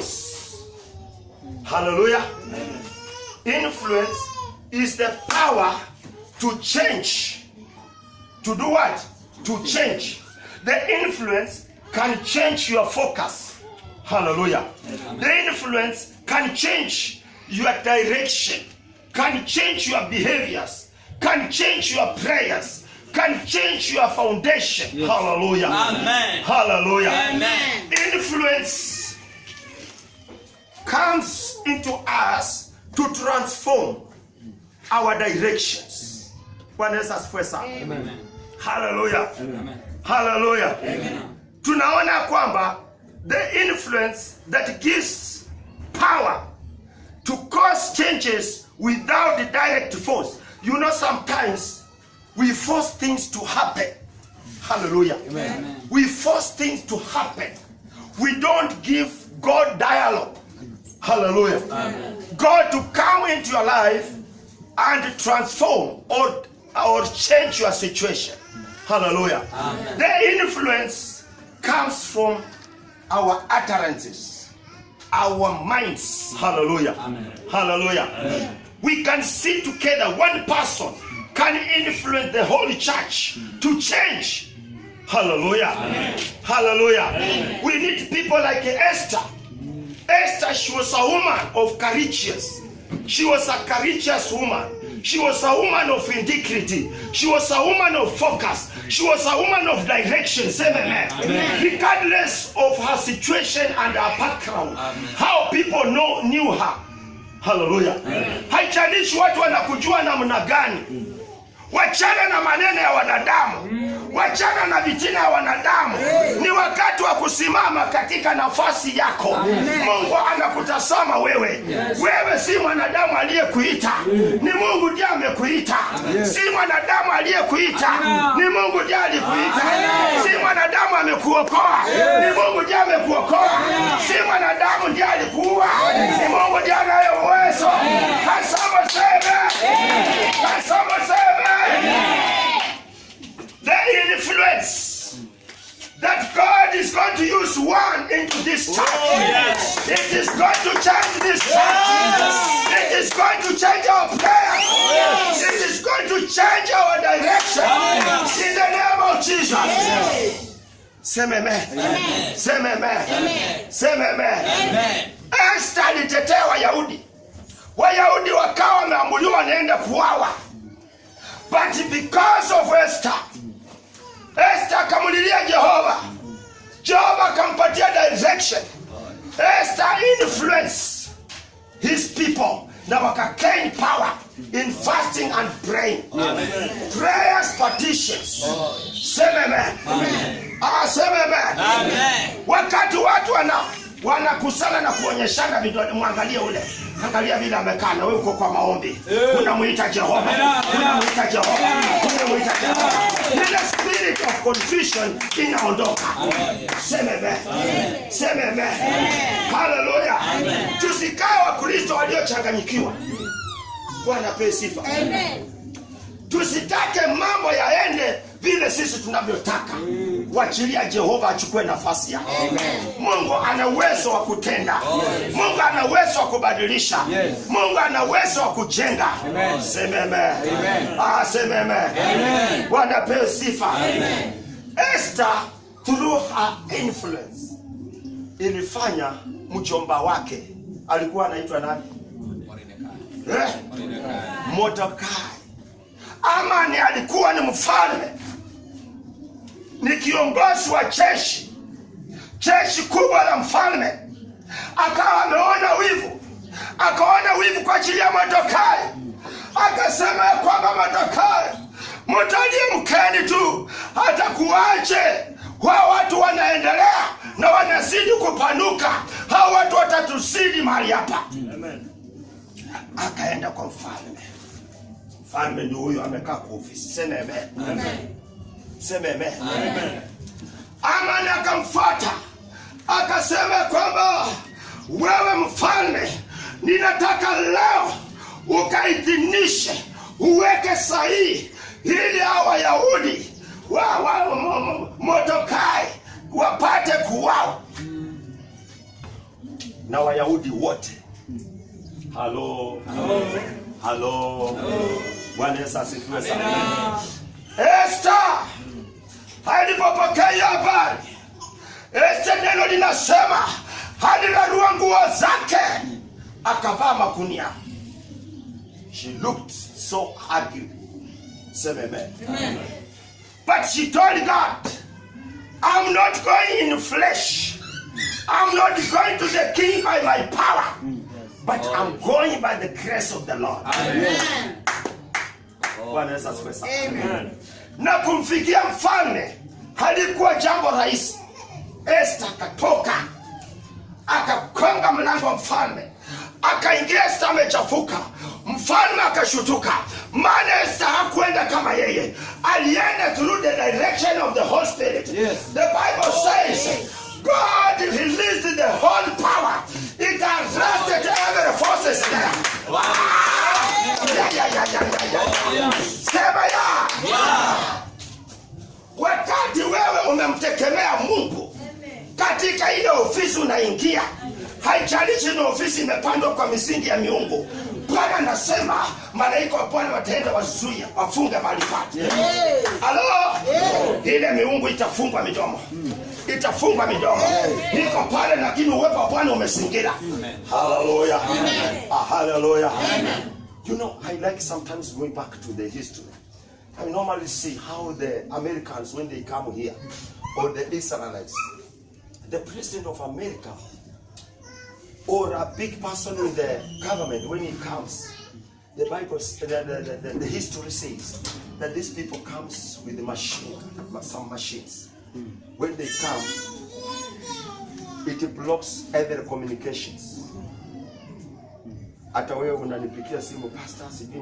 force. Hallelujah. Influence is the power to change. To do what? To change. The influence can change your focus. Hallelujah. The influence can change your direction, can change your behaviors, can change your prayers, can change your foundation. Yes. Hallelujah. Amen. Hallelujah. Amen. Influence comes into us to transform our directions. Amen. Hallelujah. Amen. Hallelujah. Amen. Tunaona kwamba the influence that gives power to cause changes without the direct force. You know, sometimes we force things to happen. Hallelujah. Amen. We force things to happen. We don't give God dialogue. Hallelujah. Amen. God to come into your life and transform or change your situation. Hallelujah. Amen. The influence comes from our utterances, our minds. Hallelujah. Amen. Hallelujah. Amen. We can sit together. One person can influence the whole church to change. Hallelujah. Amen. Hallelujah. Amen. We need people like Esther. Esther, she was a woman of courageous. She was a courageous woman. She was a woman of integrity. She was a woman of focus. She was a woman of direction. Amen. Regardless of her situation and her background, how people knew her. Hallelujah. Haijalishi watu wanakujua namna gani. Wachana na maneno ya wanadamu. Wachana na vitina ya wanadamu. Ni wakati wa kusimama katika nafasi yako. Mungu anakutazama wewe. Wewe si mwanadamu aliyekuita. Ni Mungu ndiye amekuita. Si mwanadamu aliyekuita. Ni Mungu ndiye alikuita. Si mwanadamu amekuokoa. Ni Mungu ndiye amekuokoa. Si mwanadamu ndiye alikuua. Ni Mungu ndiye anaye uwezo. Kasama sema. Kasama sema. The influence that God is going to use one into this church. Oh, yes. It is going to change this church. Yes. It is going to change our prayers. Yes. It is going to change our direction. Yes. In the name of Jesus. Yes. Say amen. Amen. Say amen. Amen. Say amen. Amen. Esther alitetea Wayahudi. Wayahudi wakawa wameambuliwa naenda kuuawa. But because of Esther, Esther akamulilia Jehova. Jehova akampatia direction. Esther influenced his people. Na wakagain power in fasting and praying. Amen. Prayers, petitions. Say amen. Amen. Say amen. Amen. Wakati watu wanakusana na kuonyeshana vidole, mwangalie ule. Angalia vile amekaa na wewe uko kwa maombi. Unamuita Jehova. Unamuita Jehova. Unamuita Jehova. The spirit of confusion inaondoka. Sema amen. Sema amen. Hallelujah. Tusikae Wakristo waliochanganyikiwa. Bwana apewe sifa. Amen. Tusitake mambo yaende vile sisi tunavyotaka. Wachilia Jehova achukue nafasi yake. Mungu ana uwezo wa kutenda. Mungu ana uwezo wa kubadilisha. Mungu ana uwezo wa kujenga. Sema amen. Sema amen. Bwana apewe sifa. Esther through her influence ilifanya mjomba wake alikuwa anaitwa nani? Mordekai. Amani alikuwa ni mfalme, ni kiongozi wa jeshi kubwa la mfalme. Akawa ameona wivu, akaona wivu kwa ajili ya Mordekai. Akasema kwamba Mordekai, mtalie mkeni tu, hata kuache. Hao watu wanaendelea na wanazidi kupanuka, hao watu watatusidi mahali hapa. Akaenda kwa mfalme. Mfalme ndio huyo amekaa kwa ofisi. Sema amen. Sema amen. Amani akamfuata. Akasema kwamba wewe mfalme, ninataka leo ukaidhinishe, uweke sahihi ili hao Wayahudi Mordekai wapate kuuawa. na Wayahudi wote. Halo. Bwana Yesu asifiwe sana. Esther alipopokea habari, Esther neno linasema alirarua nguo zake akavaa magunia. She looked so ugly. Say amen. But she told God, I'm not going in flesh. I'm not going to the king by my power, but I'm going by the grace of the Lord. Amen. Bwana Yesu asifiwe sana. Amen. Na kumfikia mfalme halikuwa jambo rahisi. Esther akatoka akakonga mlango wa mfalme, akaingia. Esther amechafuka. Mfalme akashutuka, maana Esther hakwenda kama yeye, alienda through the direction of the Holy Spirit. Yes. The Bible says God released the whole power. It arrested every forces there. Wow. Sema ya. Wakati wewe umemtegemea Mungu katika ile ofisi unaingia, haijalishi ni ofisi imepandwa kwa misingi ya miungu, Bwana anasema malaika wa Bwana wataenda wazuia, wafunge mahali pale. Halo? Ile miungu itafungwa midomo. Itafungwa midomo. Niko pale lakini uwepo wa Bwana umesingira. Hallelujah. Hallelujah. You know, I like sometimes going back to the history. I normally see how the Americans, when they come here, or the Israelites, the president of America, or a big person in the government, when he comes, the Bible, the history says that these people comes with a machine, some machines. When they come, it blocks every communications. Hata wewe unanipigia simu, pastor, sijui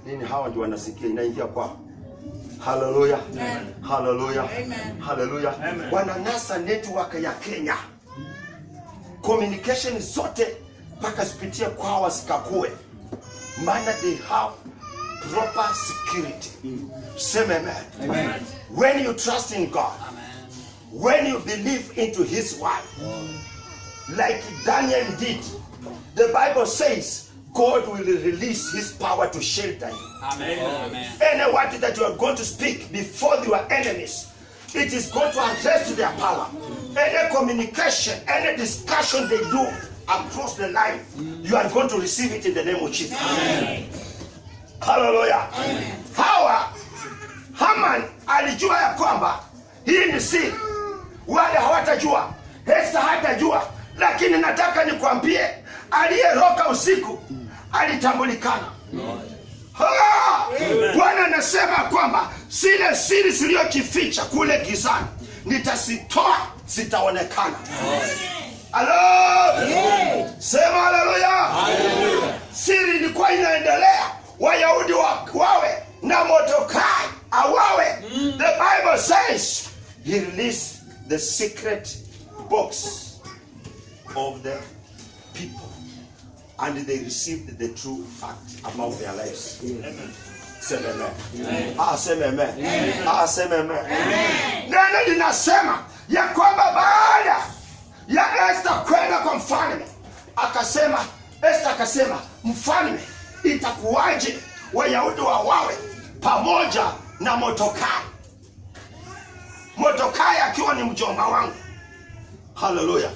nini, hawa ndio wanasikia, inaingia kwa. Hallelujah. Hallelujah. Hallelujah. Wananasa network ya Kenya. Communication zote mpaka zipitie kwao wasikakue. Maana they have proper security. Sema amen. When you trust in God, when you believe into His word, like Daniel did, the Bible says God will release His power to shelter you. Amen. Any word that you are going to speak before your enemies, it is going to address their power. Any communication, any discussion they do across the line, you are going to receive it in the name of Jesus. Amen. Hallelujah. Amen. Haman alijua ya kwamba hii ni siri. Wale hawatajua. Esther hatajua. Lakini nataka nikwambie, aliyeroka usiku alitambulikana. Bwana anasema kwamba zile siri zilizojificha kule gizani nitasitoa, zitaonekana. Halo? Sema haleluya. Siri ilikuwa inaendelea, Wayahudi wawe na Mordekai awawe. The Bible says he released the secret box of the people, and they received the true fact about their lives. Amen. Say amen. Say amen. Say amen. Neno linasema ya kwamba baada ya Esther kwenda kwa mfalme, Esther akasema, mfalme, itakuwaje Wayahudi wawawe pamoja na Mordekai? Mordekai akiwa ni mjomba wangu. Hallelujah.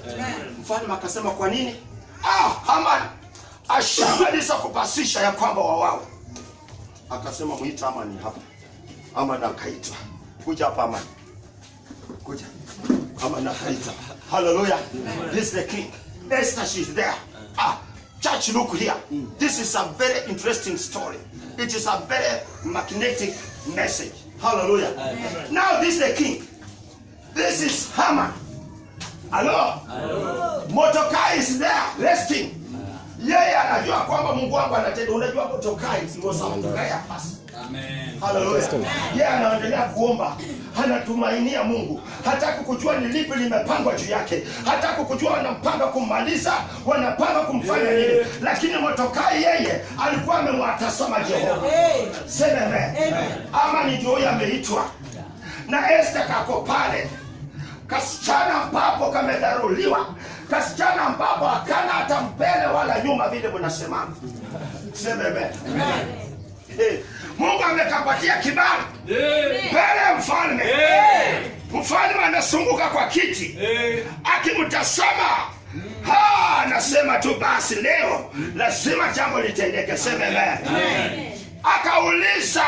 Mfalme akasema, kwa nini? Haman ashamaliza kupasisha ya kwamba wawawe. Akasema, muita Haman hapa. Haman akaitwa. Kuja hapa Haman. Kuja. Haman akaitwa. Hallelujah. This is the king. Esther, she's there. Church, look here. This is a very interesting story. It is a very magnetic message. Hallelujah. Amen. Now this is the king. This is Haman. Hello? Mordekai is there resting. Yeye anajua kwamba Mungu wangu anatenda. Unajua Mordekai ndio sababu ya pasi. Amen. Hallelujah. Yeye anaendelea kuomba, anatumainia Mungu. Hataki kujua ni lipi limepangwa juu yake. Hataki kujua wanampanga kummaliza, wanapanga kumfanya nini. Lakini Mordekai yeye alikuwa amemwatazama Jehova. Sema amen. Ama ndio yeye ameitwa. Na Esther kako pale. Kasichana ambapo kamedharuliwa, kasichana ambapo hakana kama vile mnasema. Sema amen. Mungu amekapatia kibali mbele ya mfalme. Mfalme anasunguka kwa kiti akimtazama. Anasema tu basi leo lazima jambo litendeke. Sema amen. Akauliza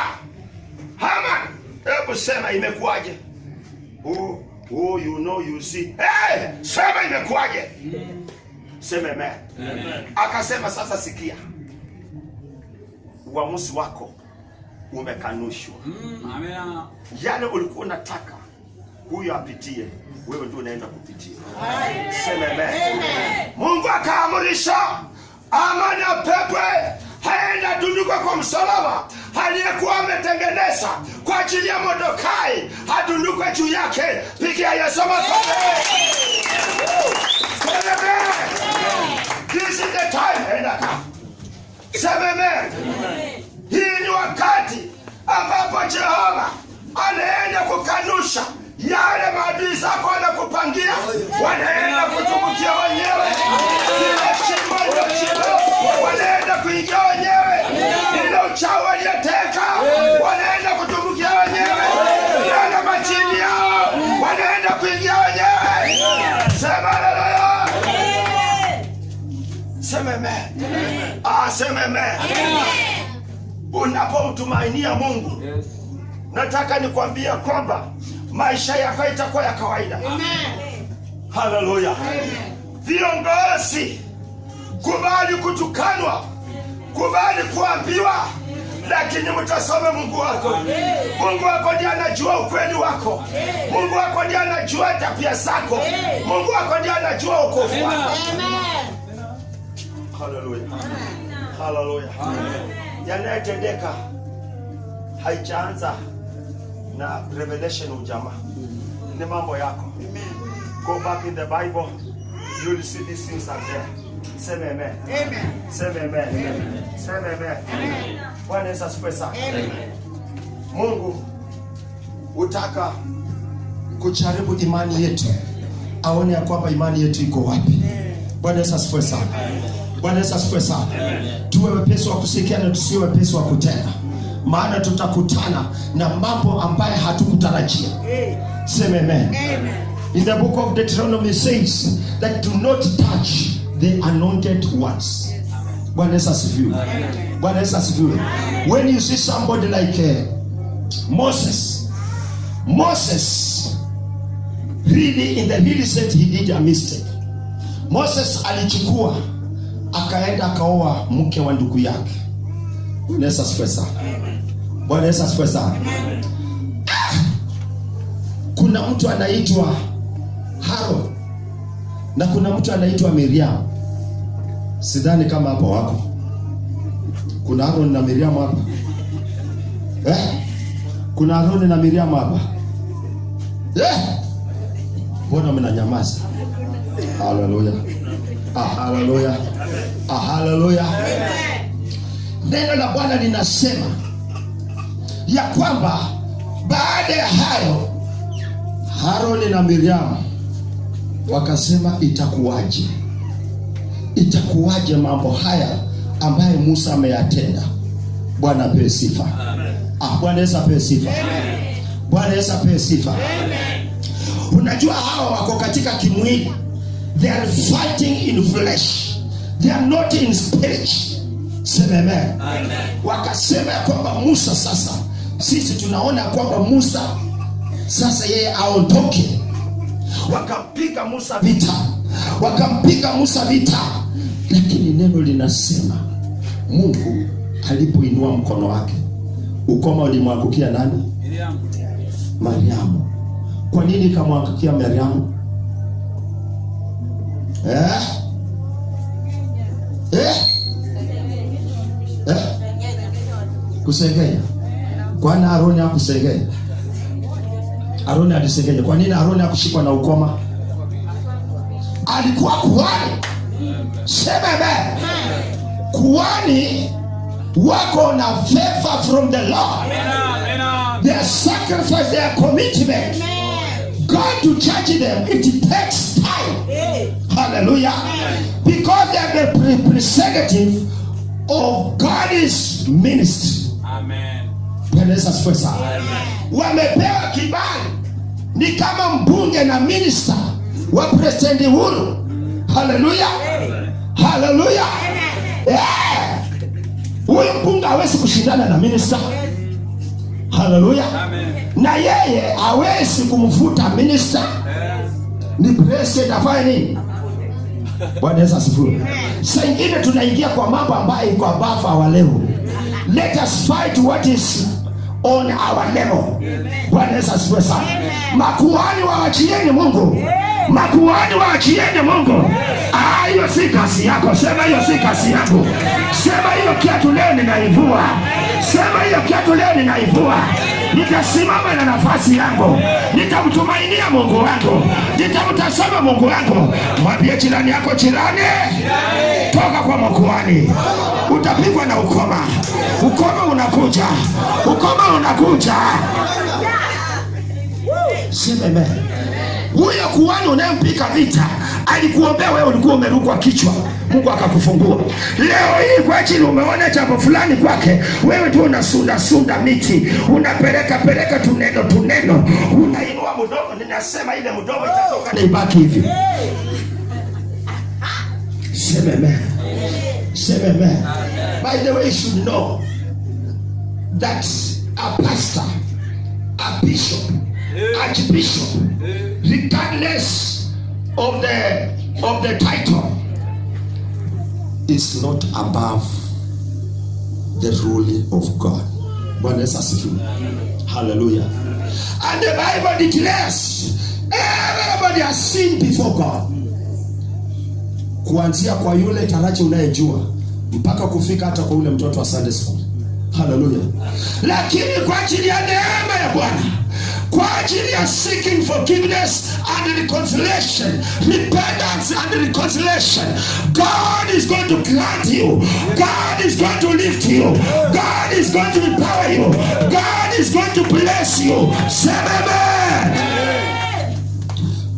Haman, hebu sema imekuwaje? Oh, you know, you see. Sema imekuwaje? Sema amen. Akasema sasa sikia, uamuzi wako umekanushwa. Amen. Yale ulikuwa unataka huyo apitie, wewe ndio unaenda kupitia. Sema amen. Mungu akaamrisha Hamani apepwe, haenda dunduka kwa msalaba aliyekuwa ametengeneza kwa ajili ya Mordekai, adunduka juu yake. Pigia Yesu makofi. This is the time. Sema amen. Hii ni wakati ambapo Jehova anaenda kukanusha yale maadui zako wanakupangia, wanaenda kutubukia wenyewe. Ile shimo ndio shimo, wanaenda kuingia wenyewe. Ile uchawi walioteka, wanaenda kutubukia wenyewe. Ile majini yao, wanaenda kuingia wenyewe. Sema haleluya. Sema amen. Sema amen. Unapomtumainia Mungu, nataka nikwambia kwamba maisha yako itakuwa ya kawaida. Haleluya. Viongozi, kubali kutukanwa, kubali kuambiwa, lakini mtasome Mungu wako. Mungu wako ndiye anajua ukweli wako. Mungu wako ndiye anajua tabia zako. Mungu wako ndiye anajua wokovu wako. Haleluya. Haleluya. Yanayotendeka haijaanza na revelation ujamaa, ni mambo yako. Go back in the Bible, you will see these things are there. Sema amen. Sema amen. Sema amen. Bwana Yesu asifiwe sana. Mungu utaka kujaribu imani yetu, aone ya kwamba imani yetu iko wapi. Bwana Yesu asifiwe sana. Bwana Yesu asifiwe sana. Tuwe wepesi wa kusikia na tusiwe wepesi wa kutenda, maana tutakutana na mambo ambayo hatukutarajia. Sema amen. In the book of Deuteronomy says that do not touch the anointed ones. Bwana Yesu asifiwe. Bwana Yesu asifiwe. When you see somebody like Moses really in the really said he did a mistake. Moses alichukua akaenda akaoa mke wa ndugu yake. Bwana Yesu asifiwe sana. Bwana Yesu asifiwe sana. Kuna mtu anaitwa Haron na kuna mtu anaitwa Miriam. Sidhani kama hapo wako. Kuna Haron na Miriam hapa. Kuna Haron na Miriam hapa. Mbona mnanyamaza? Haleluya. Haleluya. Haleluya. Neno la Bwana linasema ya kwamba baada ya hayo Haroni na Miriam wakasema itakuwaje mambo haya ambayo Musa ameyatenda. Bwana apewe sifa. Bwana Yesu apewe sifa. Bwana Yesu apewe sifa. Unajua hawa wako katika kimwili. They are fighting in flesh. They are not in spirit. Sema amen. Wakasema kwamba Musa sasa, sisi tunaona kwamba Musa sasa yeye aondoke. Wakampiga Musa vita. Lakini neno linasema Mungu alipoinua mkono wake, ukoma ulimwangukia nani? Mariamu. Kwa nini kamwangukia Mariamu? Kusengenya. Kwani Aroni hakusengenya? Aroni alisengenya. Kwa nini Aroni hakushikwa na ukoma? Alikuwa kuhani. Sema amen. Kuhani wako na favor from the Lord. Their sacrifice, their commitment, God to judge them, it takes time. Hallelujah. Because they have been representative of God's ministry. Amen. Bwana Yesu asifiwe sana. Wamepewa kibali, ni kama mbunge na minister wa President Uhuru. Haleluya, haleluya. Huyo mbunge hawezi kushindana na minister. Haleluya. Na yeye hawezi kumfuta minister. Ni president afanye nini? Bwana Yesu asifiwe. Sasa ingine tunaingia kwa mambo ambayo iko above our level. Let us fight what is on our level. Bwana Yesu asifiwe sana. Makuhani waachieni Mungu. Makuhani waachieni Mungu. Hiyo si kazi yako. Sema hiyo si kazi yako. Sema hiyo kiatu leo ninaivua. Sema hiyo kiatu leo ninaivua. Nitasimama na nafasi yangu. Nitamtumainia Mungu wangu. Nitamtazama Mungu wangu. Mwambie jirani yako, jirani, toka kwa makuhani. Utapigwa na ukoma. Ukoma unakuja. Ukoma unakuja. Sema amen. Huyo kuhani unayempika vita alikuombea wewe, ulikuwa umerukwa kichwa, Mungu akakufungua. Leo hii kwa ajili umeona jambo fulani kwake, wewe tu unasunda miti, unapeleka tuneno, unainua mdomo. Ninasema ile mdomo itatoka na ibaki hivi. Sema amen. Sema amen. By the way, you should know that a pastor, a bishop, archbishop, regardless of the title, is not above the ruling of God. Bwana Yesu asifiwe. Hallelujah. And the Bible declares everybody has sinned before God. Kuanzia kwa yule taraji unayejua mpaka kufika hata kwa yule mtoto wa Sunday school. Hallelujah. Lakini kwa ajili ya neema ya Bwana, kwa ajili ya seeking forgiveness and reconciliation, repentance and reconciliation, God is going to grant you. God is going to lift you. God is going to empower you. God is going to bless you. Say amen.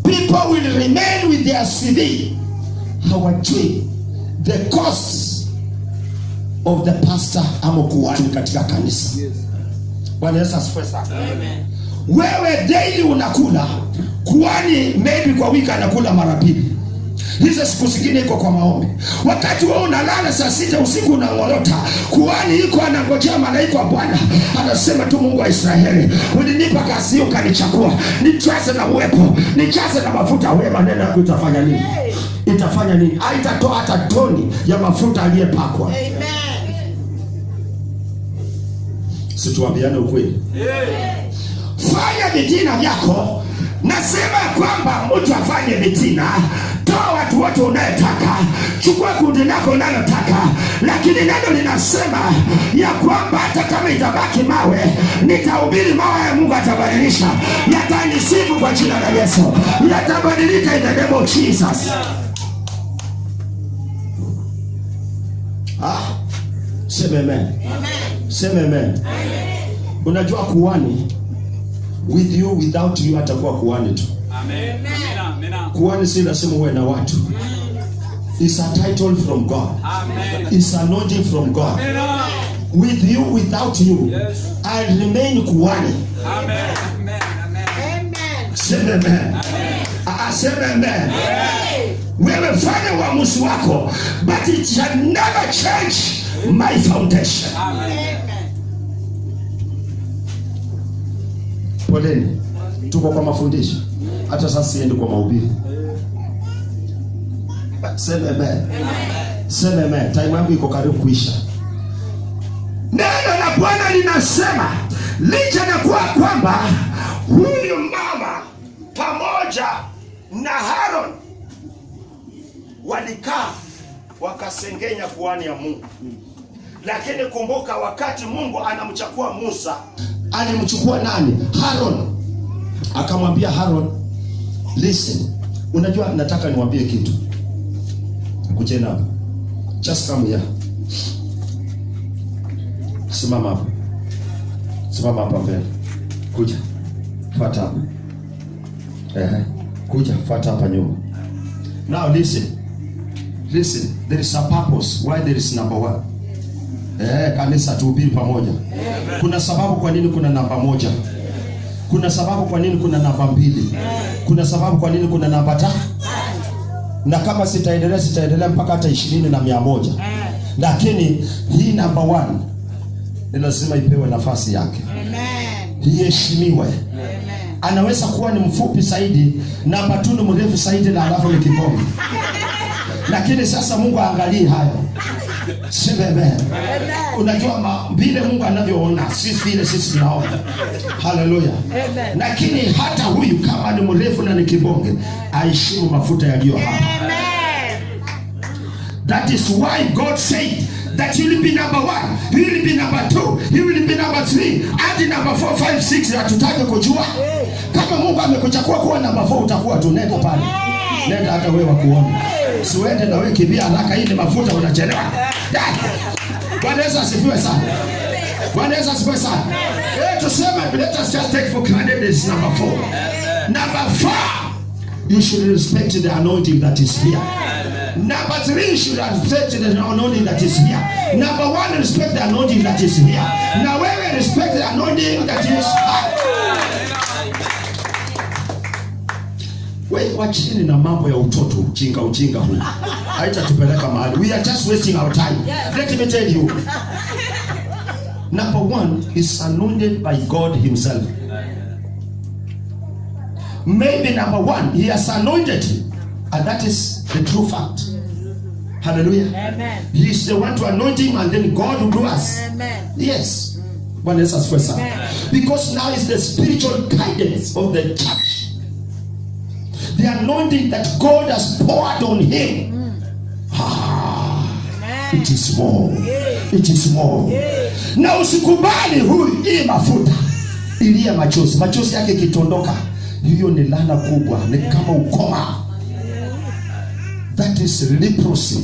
People will remain with their CV. Hawajui the costs of the pastor ama kuhani katika kanisa. Bwana Yesu asifiwe sana. Amen. Wewe daily unakula, kuhani maybe kwa wiki anakula mara 2. Hizo siku zingine iko kwa maombi. Wakati wewe unalala saa 6 usiku unangorota, kuhani iko anangojea malaika wa Bwana. Anasema tu, Mungu wa Israeli, ulinipa kazi hiyo ukanichukua. Nijaze na uwepo, nijaze na mafuta. Wewe maneno yako itafanya nini? Itafanya nini? Haitatoa hata toni ya mafuta aliyepakwa. Amen. Situambiane ukweli. Fanya vitina vyako. Nasema kwamba mtu afanye vitina. Toa watu wote unayetaka. Chukua kundi lako unalotaka. Lakini neno linasema ya kwamba hata kama itabaki mawe, nitahubiri mawe ya Mungu atabadilisha. Yatanisifu kwa jina la Yesu. Yatabadilika in the name of Jesus. Sema amen. Sema amen. Unajua kuhani with you without you atakuwa kuhani tu. Amen. Kuhani si lazima uwe na watu. It's a title from God. Amen. It's an anointing from God. Amen. With you without you, yes, I remain kuhani. Amen. Amen. Sema amen. Sema amen. Wewe fanya uamuzi wako, but it shall never change my foundation. Amen. Poleni, tuko kwa mafundisho. Hata sasa siende kwa mahubiri. Sema amen. Sema amen. Time yangu iko karibu kuisha. Neno la Bwana linasema licha na kuwa kwamba huyu mama pamoja na Aaron walikaa wakasengenya kuhani ya Mungu. Lakini kumbuka, wakati Mungu anamchukua Musa, alimchukua nani? Aaron. Akamwambia Aaron, listen, unajua nataka niwaambie kitu. Kujeni hapa. Just come here. Simama hapa. Simama hapa mbele. Kuja. Fuata hapa. Kuja, fuata hapa nyuma. Now listen. Listen, there is a purpose why there is number one. Kanisa tuhubiri pamoja. Kuna sababu kwa nini kuna namba moja. Kuna sababu kwa nini kuna namba mbili. Kuna sababu kwa nini kuna namba tatu. Na kama sitaendelea mpaka hata 20 na 100. Lakini hii namba one ni lazima ipewe nafasi yake. Amen. Iheshimiwe. Amen. Anaweza kuwa ni mfupi zaidi, namba 2 ni mrefu zaidi na alafu ni kibongo. Lakini sasa Mungu aangalie hayo. Sema amen. Unajua vile Mungu anavyoona, sisi tunaona. Hallelujah. Amen. Lakini hata huyu kama ni mrefu na ni kibonge, aheshimu mafuta yaliyo hapa. Amen. That is why God said that you will be number 1, you will be number 2, you will be number 3, hadi number 4, 5, 6 hatutaki kujua. Kama Mungu amekuchagua kuwa number 4 utakuwa tu, nenda pale. Nenda hata wewe wakuone. Siwende na wewe kimbia haraka, hii ni mafuta unachelewa. Bwana Yesu asifiwe sana. Bwana Yesu asifiwe sana. Tuseme, let us just take for granted this number 4. Number 4, you should respect the anointing that is here. Number 3, you should respect the anointing that is here. Number 1, respect the anointing that is here. Now wewe respect the anointing that is here. Wewe wachini na mambo ya utoto, ujinga huu. Haitatupeleka mahali. We are just wasting our time. Let me tell you. Number 1 is anointed by God himself. Maybe number 1, he has anointed him. And that is the true fact. Hallelujah. Amen. He is the one to anoint him, and then God will do us. Amen. Yes. One is as first. Because now is the spiritual guidance of the church. The anointing that God has poured on him. It is more. It is more. Na usikubali huyu hii mafuta ilia machozi yake kitondoka, hiyo ni laana kubwa, ni kama ukoma. That is leprosy.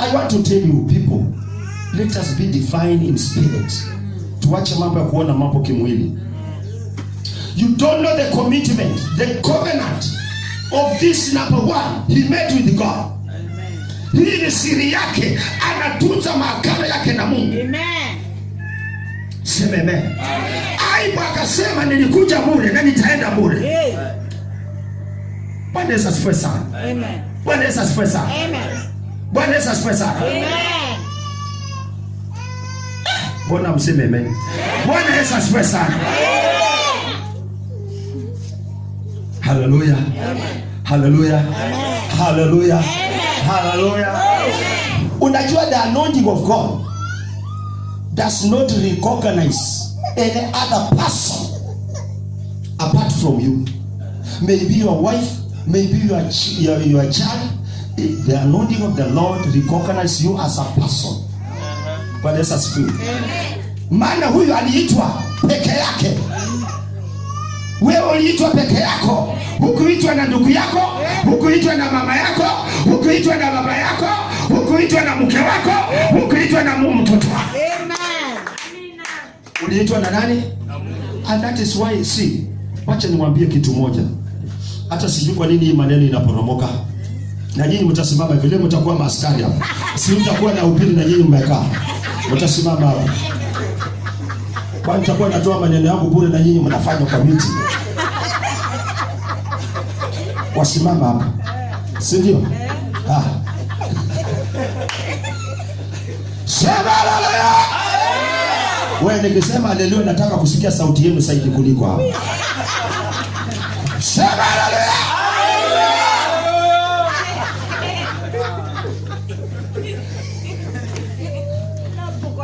I want to tell you people, let us be divine in spirit. Tuache mambo ya kuona mambo kimwili. You don't know the commitment, the covenant of this number 1 he made with God. Hii ni siri yake, anatunza maagano yake na Mungu. Amen. Sema amen. Aibu akasema nilikuja bure na nitaenda bure. Bwana Yesu asifiwe sana. Amen. Bwana Yesu asifiwe sana. Amen. Bwana Yesu asifiwe sana. Amen. Bwana mseme amen. Bwana Yesu asifiwe sana. Hallelujah. Hallelujah. Hallelujah. Hallelujah. Unajua the anointing of God does not recognize any other person apart from you. Maybe your wife, maybe your child. The anointing of the Lord recognizes you as a person. Bwana Yesu asifiwe. Maana huyu aliitwa peke yake. Wewe uliitwa peke yako. Hukuitwa na ndugu yako, hukuitwa na mama yako, hukuitwa na baba yako, hukuitwa na mke wako, hukuitwa na mtoto wako. Amen. Uliitwa na nani? And that is why, see, wacha niwaambie kitu moja. Hata sijui kwa nini hii maneno inaporomoka. Na nyinyi mtasimama vile, mtakuwa maaskari hapa. Si mtakuwa na upili na nyinyi mmekaa. Mtasimama hapa. Kwa nitakuwa natoa maneno yangu bure na nyinyi mnafanya kwa miti. Wasimama hapa. Si ndio? Sema haleluya. Wewe nikisema haleluya nataka kusikia sauti yenu zaidi kuliko hapo. Sema haleluya.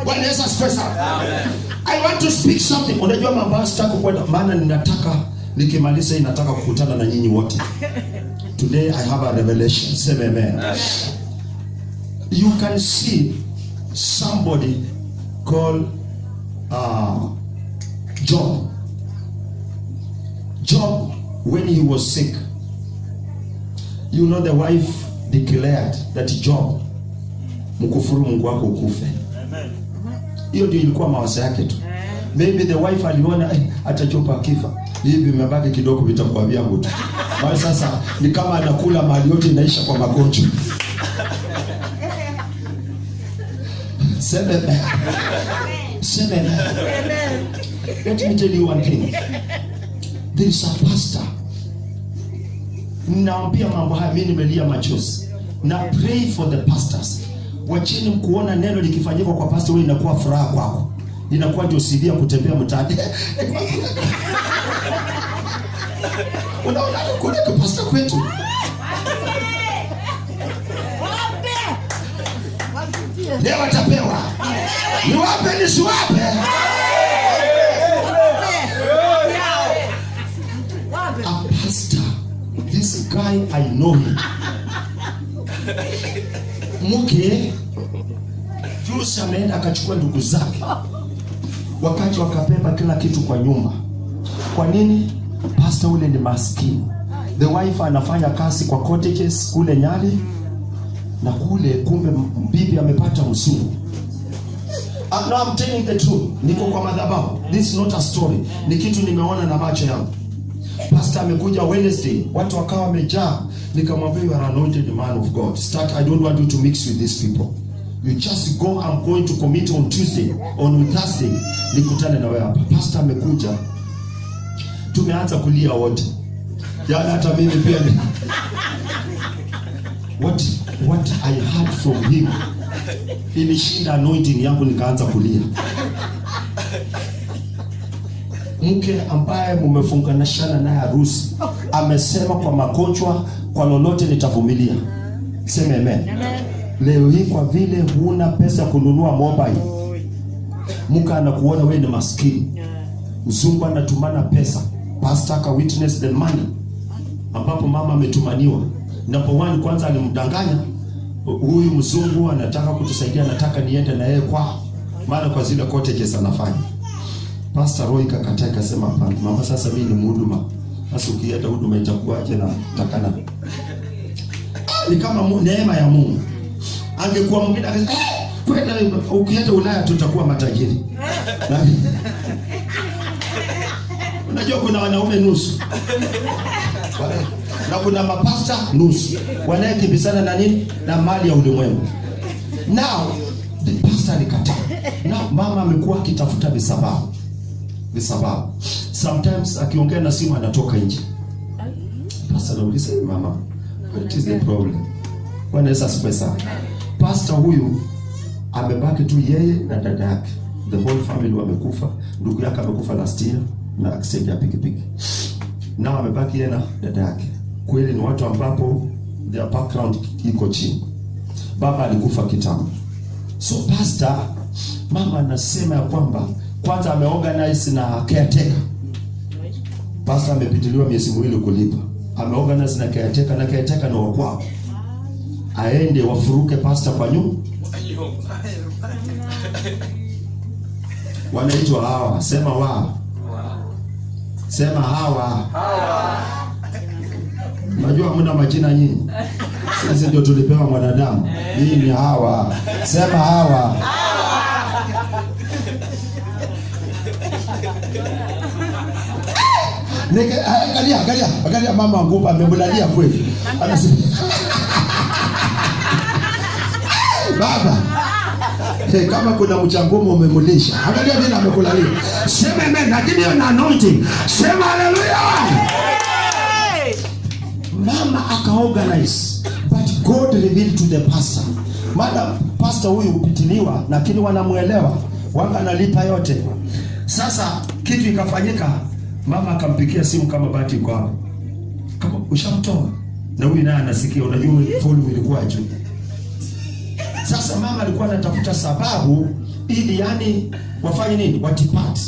Bwana Yesu asifiwe sana. I want to speak something. Unajua mambo sitaki kwenda, maana ninataka nikimaliza hii nataka kukutana na nyinyi wote. Today I have a revelation. Say amen. You can see somebody called Job. Job, when he was sick, you know the wife declared that Job, mkufuru Mungu wako ukufe. Amen. Hiyo ndio ilikuwa mawazo yake tu. Maybe the wife aliona atachopa kifa. Hivi mmebaki kidogo vitakuwa vyangu tu. Basi sasa ni kama anakula mali yote inaisha kwa magonjwa. Sema amen. Sema amen. Let me tell you one thing. There is a pastor. Naambia mambo haya, mimi nimelia machozi. Na pray for the pastors. Wacheni kuona neno likifanyika kwa pastor, wewe inakuwa furaha kwako. Inakuwa ndio sidia kutembea mtaani. Unaona kule kwa pastor kwetu. Leo atapewa. Ni wape ni siwape. A pastor. This guy I know him. Mke Jusi ameenda akachukua ndugu zake. Wakati wakapepa kila kitu kwa nyumba. Kwa nini? Pastor ule ni maskini. The wife anafanya kazi kwa cottages kule Nyali. Na kule kumbe bibi amepata mzungu. No, I'm telling the truth. Niko kwa madhabahu. This is not a story. Ni kitu nimeona na macho yangu. Pastor amekuja Wednesday, watu wakawa wamejaa. Nikamwambia, you are anointed man of God. Start, I don't want you to mix with these people. You just go. I'm going to commit on Tuesday, on Thursday. Nikutane na wewe hapa. Pastor amekuja. Tumeanza kulia wote. Yaani hata mimi pia ni What I heard from him ilishinda anointing yangu, nikaanza kulia. Mke ambaye mumefunganishana naye harusi amesema kwa magonjwa, kwa lolote nitavumilia. Sema amen. Leo hii kwa vile huna pesa kununua mobile, mke anakuona wewe ni maskini. Mzungu anatumana pesa. Pastor ka witness the money ambapo mama ametumaniwa. Number one, kwanza alimdanganya. Huyu mzungu anataka kutusaidia, anataka niende na yeye kwa maana kwa zile cottages anafanya. Pastor Roy kakataa, akasema hapana mama, sasa mimi ni mhuduma. Sasa ukienda huduma itakuwaje na takana? Ni kama neema ya Mungu. Angekuwa mwingine akasema kwenda ukienda Ulaya tutakuwa matajiri. Unajua kuna wanaume nusu. Na kuna mapasta nusu. Wanayekimbizana na nini? Na mali ya ulimwengu. Now, the pastor alikataa. Now, mama amekuwa akitafuta visababu. Sometimes akiongea na simu anatoka nje. Pastor anauliza, mama, what is the problem? Wanaweza spesa. Pastor huyu amebaki tu yeye na dada yake. The whole family wamekufa. Ndugu yake amekufa last year na accident ya pikipiki. Now amebaki yeye na dada yake. Kweli ni watu ambapo their background iko chini. Baba alikufa kitambo. So pastor, mama anasema ya kwamba kwanza ameorganize na caretaker. Pastor amepitiliwa miezi miwili kulipa. Ameorganize na caretaker, na caretaker ni wakwao. Aende wafuruke pastor kwa nyumba. Wanaitwa hawa, sema wao. Sema hawa. Unajua mna majina nyingi. Sisi ndio tulipewa mwanadamu. Hii ni hawa. Sema hawa. Angalia mama ngupa amebulalia kweli. Anasema baba, kama kuna mchangumo umemulisha. Angalia vile amekulalia. Sema amen, lakini hiyo na anointing. Sema haleluya. Mama akaorganize, but God revealed to the pastor. Madam pastor huyu upitiliwa, lakini wanamuelewa. Wanga analipa yote. Sasa kitu ikafanyika, mama akampikia simu kama bahati iko hapo. Kama ushamtoa. Na huyu naye anasikia, unajua volume ilikuwa juu. Sasa mama alikuwa anatafuta sababu ili yani wafanye nini? Watipati.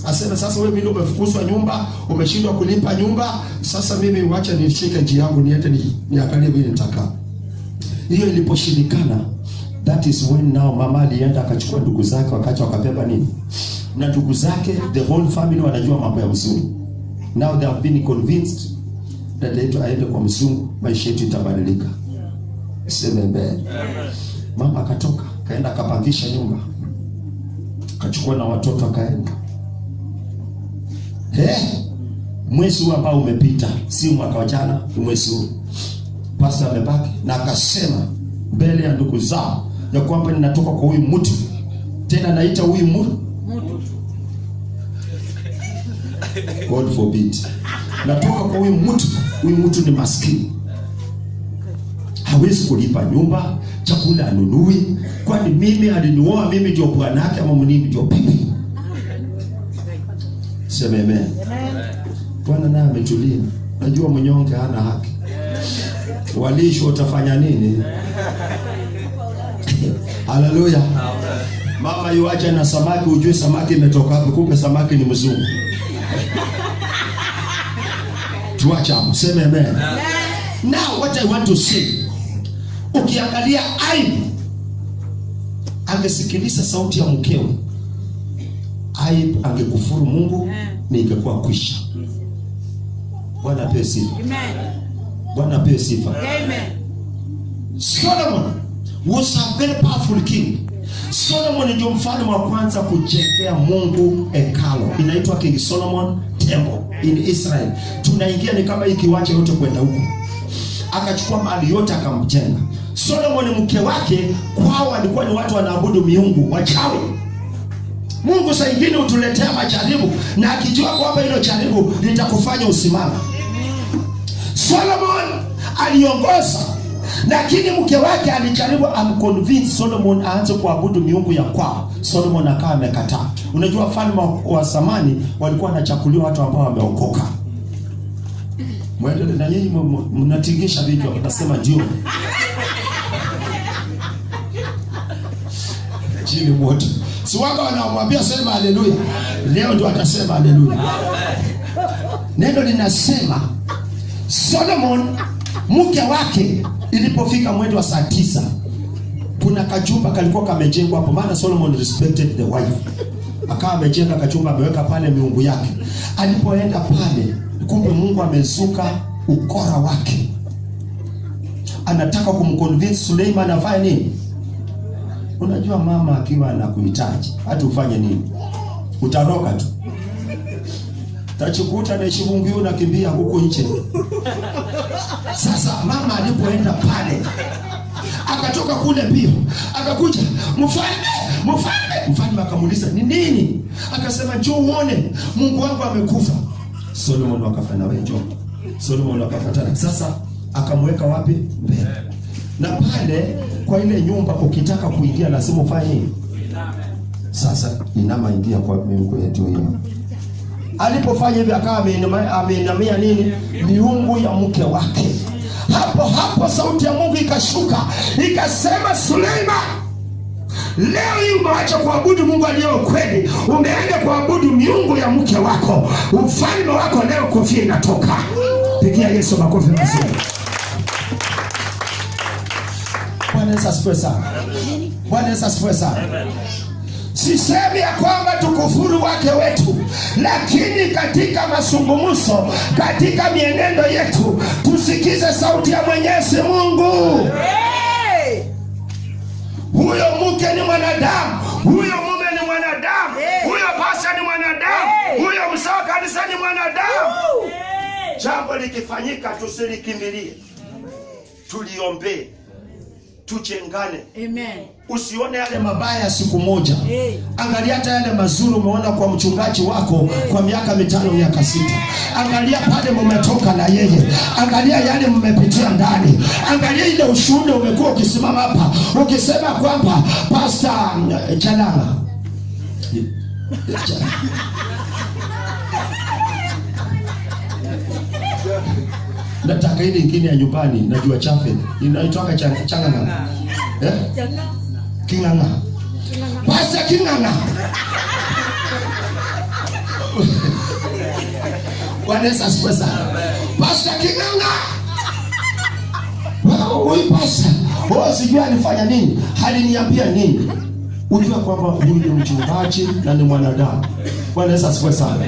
Asema sasa wewe mimi umefukuzwa nyumba, umeshindwa kulipa nyumba, sasa mimi wacha nishike njia yangu niende niangalie vile nitakaa. Hiyo iliposhindikana, that is when now mama alienda akachukua ndugu zake wakati wakabeba nini? Na ndugu zake, the whole family wanajua mambo ya mzungu. Now they have been convinced that later aende kwa mzungu, maisha yetu itabadilika. Sema amen. Mama akatoka, kaenda akapangisha nyumba. Akachukua na watoto akaenda. Mwezi huu ambao umepita, si mwaka wa jana, mwezi huu. Pastor amebaki na akasema mbele ya ndugu zao ya kwamba ninatoka kwa huyu mtu Tena naita huyu mtu. God forbid. Natoka kwa huyu mtu. Huyu mtu ni maskini. Hawezi kulipa nyumba, chakula anunui. Kwani mimi alinioa mimi ndio bwana yake ama mimi ndio bibi? Sema amen. Bwana naye ametulia. Najua mnyonge hana haki. Walisho utafanya nini? Haleluya. Mama yuacha na samaki, ujue samaki imetoka hapo, kumbe samaki ni mzungu. Tuacha hapo, sema amen. Now what I want to say, ukiangalia Ayubu angesikiliza sauti ya mkewe, Ayubu angekufuru Mungu na ingekuwa kwisha. Bwana apewe sifa. Amen. Bwana apewe sifa. Amen. Solomon was a very powerful king. Solomon ndio mfalme wa kwanza kujengea Mungu hekalu. Inaitwa King Solomon Temple in Israel. Tunaingia ni kama hii kiwanja yote kwenda huko. Akachukua mali yote akamjenga. Solomon mke wake kwao walikuwa ni watu wanaabudu miungu wachawi. Mungu saa nyingine utuletea majaribu na akijua kwamba hilo jaribu litakufanya usimame. Solomon aliongoza, lakini mke wake alijaribu amconvince Solomon aanze kuabudu miungu ya kwao. Solomon akawa amekataa. Unajua falme wa zamani walikuwa wanachakuliwa watu ambao wameokoka. Mwende na nyinyi mnatingisha vitu mnasema ndio. Jini moto. Si wanga wanamwambia sema haleluya. Leo ndio atasema haleluya. Neno linasema Solomon mke wake ilipofika mwendo wa saa 9 kuna kachumba kalikuwa kamejengwa hapo, maana Solomon respected the wife. Akawa amejenga kachumba, ameweka pale miungu yake. Alipoenda pale, kumbe Mungu amezuka ukora wake. Anataka kumconvince Suleiman afanye nini? Unajua mama akiwa anakuhitaji, hata ufanye nini? Utaroka tu. Tachukuta na shibungu unakimbia huko nje. Sasa mama alipoenda pale, akatoka kule mbio, akakuja, mfalme akamuuliza, "Ni nini?" Akasema, "Njoo uone, Mungu wangu amekufa." Solomon akafanya wewe njoo. Solomon akafuatana. Sasa akamweka wapi? Mbele. Na pale kwa ile nyumba ukitaka kuingia lazima ufanye nini? Sasa inama ingia kwa miungu yetu hiyo. Alipofanya hivyo akawa ameinamia nini? Miungu ya mke wake. Hapo sauti ya Mungu ikashuka, ikasema, "Suleiman, leo hii umeacha kuabudu Mungu aliye kweli, umeenda kuabudu miungu ya mke wako. Ufalme wako leo kofia inatoka." Pigia Yesu makofi mazuri. Bwana Yesu asifiwe sana. Bwana Yesu asifiwe sana. Sisemi ya kwamba tukufuru wake wetu, lakini katika mazungumzo, katika mienendo yetu, tusikize sauti ya Mwenyezi Mungu. Hey! Huyo mke ni mwanadamu, huyo mume ni mwanadamu, huyo pasta ni mwanadamu, huyo mzee wa kanisa ni mwanadamu. Jambo likifanyika tusilikimbilie, tuliombee, tuchengane. Amen. Usione yale mabaya siku moja. Angalia hata yale mazuri umeona kwa mchungaji wako kwa miaka 5, miaka 6. Angalia pale mmetoka na yeye. Angalia yale mmepitia ndani. Angalia ile ushuhuda umekuwa ukisimama hapa ukisema kwamba Pastor Chalanga. Nataka ile nyingine ya nyumbani, najua chafe. Inaitwa changanga. Kinganga. Pastor Kinganga. Bwana Yesu asifiwe sana. Pastor Kinganga. Wewe pastor, wewe sijui alifanya nini? Aliniambia nini? Unajua kwamba huyu ni mchungaji na ni mwanadamu. Bwana Yesu asifiwe sana.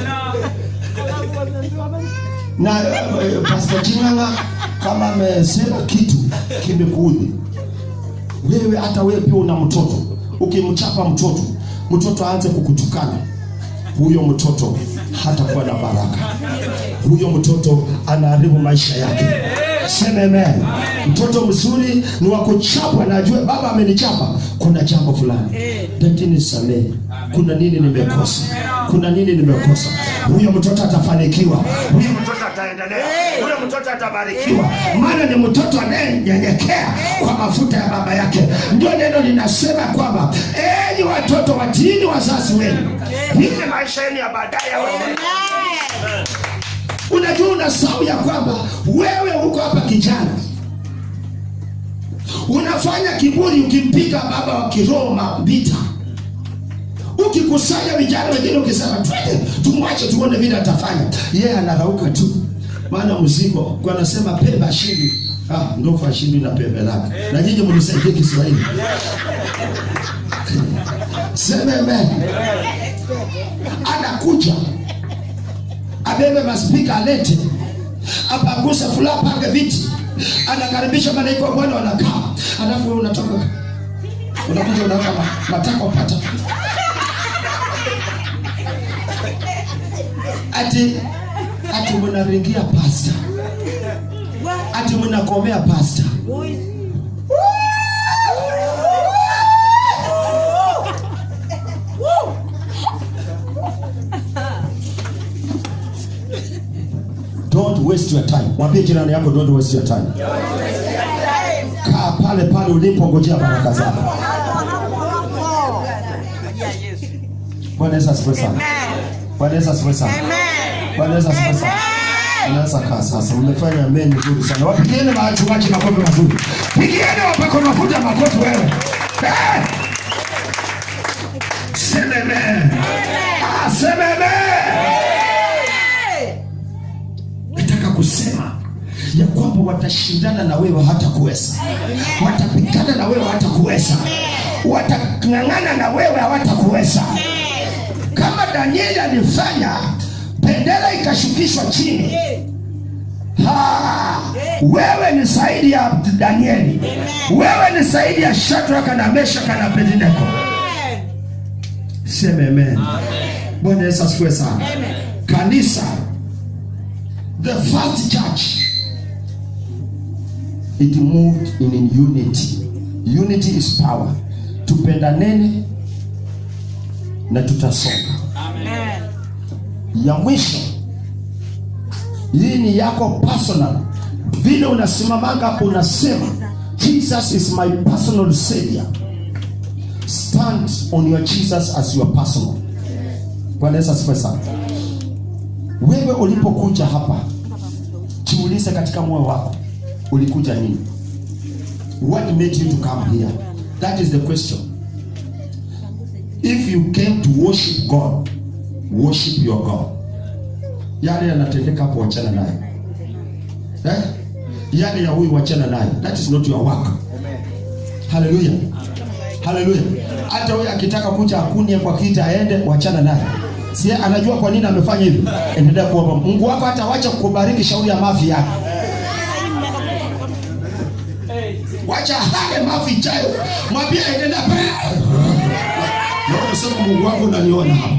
Na Pastor Kinganga kama amesema kitu kimekuudhi wewe, hata wewe pia una mtoto, ukimchapa mtoto aanze kukutukana, huyo mtoto hatakuwa na baraka. Huyo mtoto anaharibu maisha yake. Sema amen. Mtoto mzuri ni wa kuchapwa na ajue baba amenichapa, kuna jambo fulani. Dadi nisamehe. Kuna nini nimekosa? Kuna nini nimekosa? Huyo mtoto atafanikiwa. Huyo mtoto ataendelea. Huyo mtoto atabarikiwa. Maana ni mtoto anayenyenyekea kwa mafuta ya baba yake. Ndio neno linasema kwamba enyi watoto watiini wazazi wenu. Hii maisha yenu ya baadaye ya wewe. Unajua unasahau ya kwamba wewe uko hapa kijana. Unafanya kiburi ukimpiga baba wa kiroho mavita. Ukikusanya vijana wengine ukisema twende tumwache tuone vile atafanya. Yeye anarauka tu. Maana mzigo kwa anasema pembe ashindi. Ndofu ashindi na pembe lake. Na nyinyi mnisaidie Kiswahili. Sema amen. Anakuja. Abebe maspika alete. Apagusa fulani pange viti. Anakaribisha malaika wa Bwana wanakaa. Alafu unatoka. Unakuja unaweka matako pata. Ati mnaringia pasta. Ati mnakomea pasta. Don't waste your time. Mwambie jirani yako don't waste your time. Kaa pale pale ulipo ngojea baraka zako. Bwana Yesu asifiwe sana. Bwana Yesu asifiwe sana. Bwana Yesu asifiwe sana. Unaweza kaa sasa. Umefanya amen nzuri sana. Wapigieni wachungaji makofi mazuri. Pigieni wapako mafuta makofi wewe. Sema amen. Sema amen. Nataka kusema ya kwamba watashindana na wewe hata kuweza. Watapigana na wewe hata kuweza. Watang'ang'ana na wewe hata kuweza. Kama Danieli alifanya bendera ikashukishwa chini. Wewe ni zaidi ya Danieli. Wewe ni zaidi ya Shadraka na Meshaka na Abednego. Sema amen. Bwana Yesu asifiwe sana. Kanisa, the first church, it moved in unity. Unity is power. Tupendaneni na tutasonga. Amen. Ya mwisho, hii ni yako personal. Vile unasimamanga hapo unasema Jesus is my personal savior. Stand on your Jesus as your personal. Bwana Yesu asifiwe sana. Wewe ulipokuja hapa, jiulize katika moyo wako, ulikuja nini? What made you to come here? That is the question. If you came to worship God, worship your God. Yale yanatendeka hapo wachana naye. Yale ya huyu wachana naye. That is not your work. Hallelujah. Hallelujah. Hata wewe akitaka kuja akunie kwa kita aende, wachana naye. Si anajua kwa nini amefanya hivyo. Endelea kuomba. Mungu wako hataacha kukubariki shauri ya mafi yako. Wacha hale mafi jayo. Mwambie endelea. Naomba sema Mungu wangu unaniona hapa.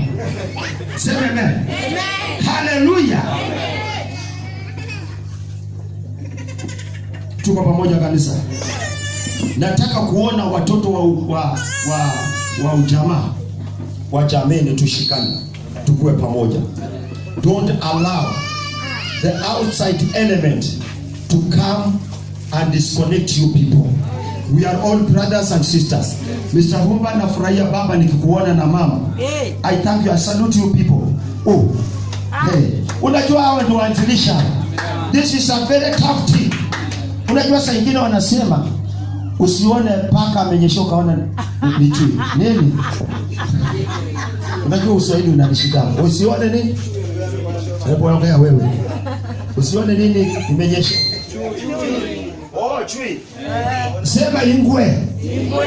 Sema amen. Hallelujah. Tuko pamoja kanisa. Nataka kuona watoto wa ujamaa wa jameni, tushikane, tukue pamoja. Don't allow the outside element to come and disconnect you people. We are all brothers and sisters. Mr. Humba, nafurahia baba nikikuona na mama. I thank you, I salute you people. Hey. Unajua hawa ndio waanzilisha. This is a very tough thing. Unajua saa nyingine wanasema usione paka amenyeshoka kaona ni chui. Nini? Unajua Uswahili unanishika. Usione nini? Hebu ongea wewe. Usione nini imenyesha? Chui. Sema ingwe. Ingwe.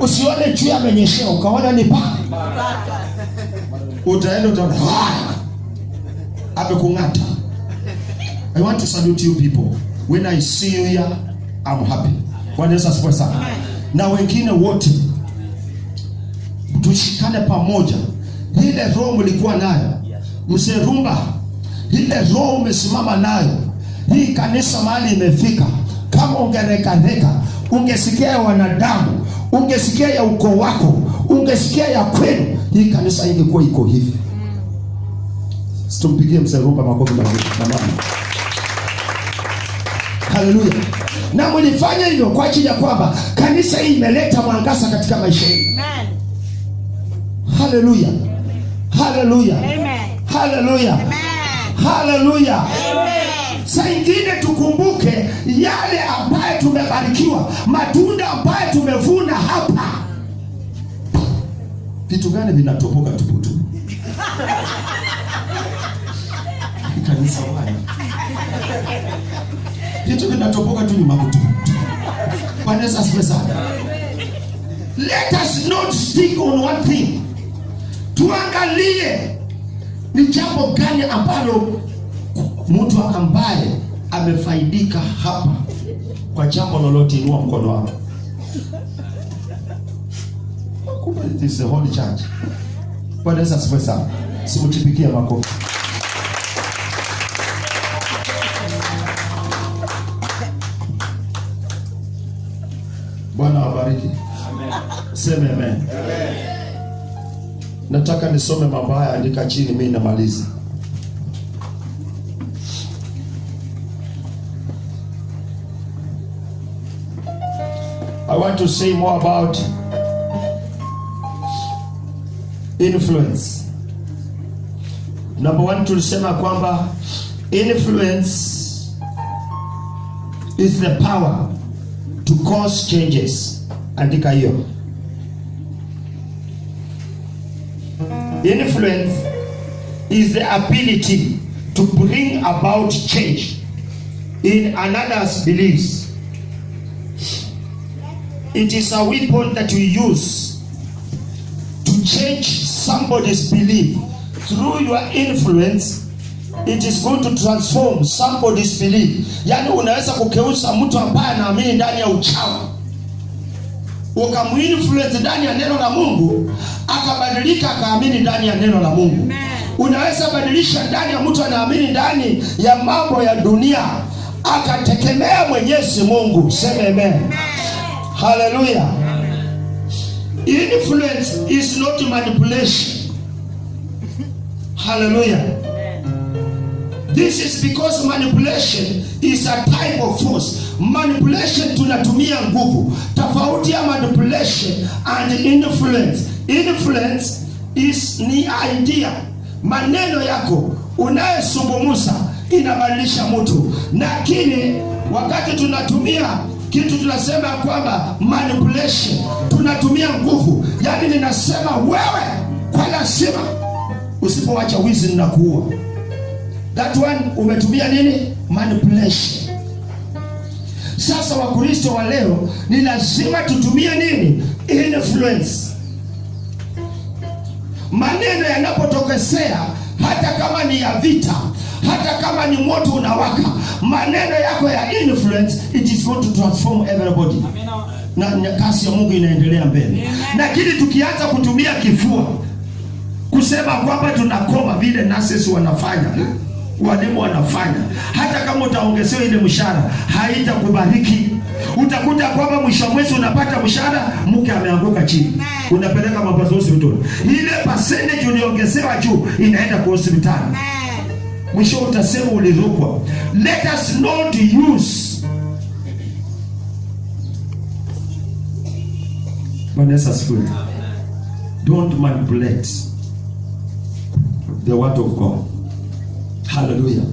Usione chui amenyesha ukaona ni paka. Utaenda utaona amekung'ata. I want to salute you people. When I see you here, I'm happy. Bwana Yesu asifiwe sana. Na wengine wote tushikane pamoja. Ile roho mlikuwa nayo, Mzee Rumba, ile roho umesimama nayo hii kanisa mahali imefika, kama ungerekareka, ungesikia ya wanadamu, ungesikia ya ukoo wako, ungesikia ya kwenu, hii kanisa ingekuwa iko hivi. Situmpigie mzee Rumba makofi mazuri jamani. Haleluya. Na mlifanya hivyo kwa ajili ya kwamba kanisa hii imeleta mwangaza katika maisha yenu. Amen. Haleluya. Haleluya. Amen. Haleluya. Amen. Haleluya. Amen. Saa ingine tukumbuke yale ambayo tumebarikiwa, matunda ambayo tumevuna hapa. Vitu gani vinatoboka tuputu? Kanisa wani. Vitu vinatoboka tu ni makutu. Panesa spesa. Let us not stick on one thing. Tuangalie ni jambo gani ambalo mtu ambaye amefaidika hapa kwa jambo lolote. Inua mkono wako. It is a holy church. Panesa spesa. Simutipikie makofi. Bwana wabariki. Amen. Sema amen. Amen. Nataka nisome mambo haya, andika chini, mimi namaliza. I want to say more about influence. Number one, tulisema kwamba influence is the power to cause changes. Andika hiyo. Influence is the ability to bring about change in another's beliefs. It is a weapon that we use to change somebody's belief. Through your influence, it is going to transform somebody's belief. Yani unaweza kukeuza mtu ambaye anaamini ndani ya uchawi, ukamuinfluence ndani ya neno la Mungu, akabadilika akaamini ndani ya neno la Mungu. Amen. Unaweza badilisha ndani ya mtu anaamini ndani ya mambo ya dunia, akategemea Mwenyezi Mungu. Sema amen. Hallelujah. Influence is not manipulation. Hallelujah. This is because manipulation is a type of force. Manipulation tunatumia nguvu. Tofauti ya manipulation and influence. Influence is ni idea. Maneno yako unayosungumuza inabadilisha mtu. Lakini wakati tunatumia kitu tunasema kwamba manipulation, tunatumia nguvu. Yaani ninasema wewe kwa lazima usipoacha wizi ninakuua. That one umetumia nini? Manipulation. Sasa Wakristo wa leo ni lazima tutumie nini? Influence. Maneno yanapotokezea, hata kama ni ya vita, hata kama ni moto unawaka, maneno yako ya influence, it is going to transform everybody. Na kasi ya Mungu inaendelea mbele. Lakini tukianza kutumia kifua kusema kwamba tunakoma vile nurses wanafanya, walimu wanafanya, hata kama utaongezewa ile mshahara haitakubariki. Utakuta kwamba mwisho mwezi unapata mshahara, mke ameanguka chini, unapeleka mapazo hospitali, ile percentage uliongezewa juu inaenda kwa hospitali, mwisho utasema ulirukwa. Let us not use Vanessa Spirit. Don't manipulate the word of God. Hallelujah.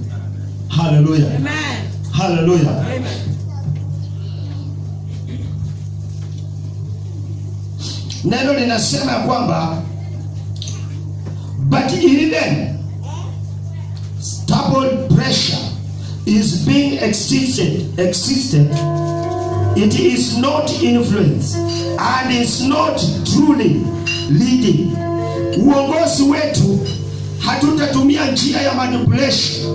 Hallelujah. Amen. Hallelujah. Amen. Neno linasema kwamba but even stable pressure is being existed, it is not influence and is not truly leading. Uongozi wetu hatutatumia njia ya manipulation,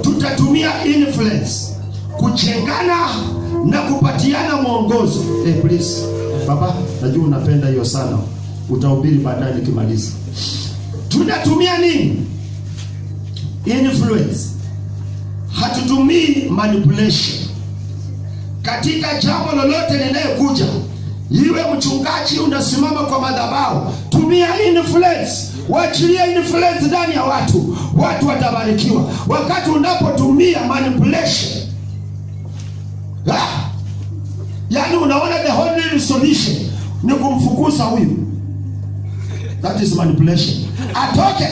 tutatumia influence, kuchengana na kupatiana mwongozo. Please baba, najua unapenda hiyo sana, utahubiri baadaye nikimaliza. Tunatumia nini? Influence. hatutumii manipulation katika jambo lolote linalokuja. Iwe mchungaji unasimama kwa madhabahu, tumia influence, waachilia influence ndani ya watu, watu watabarikiwa. Wakati unapotumia manipulation, yani unaona the only solution ni kumfukuza huyu, that is manipulation. Atoke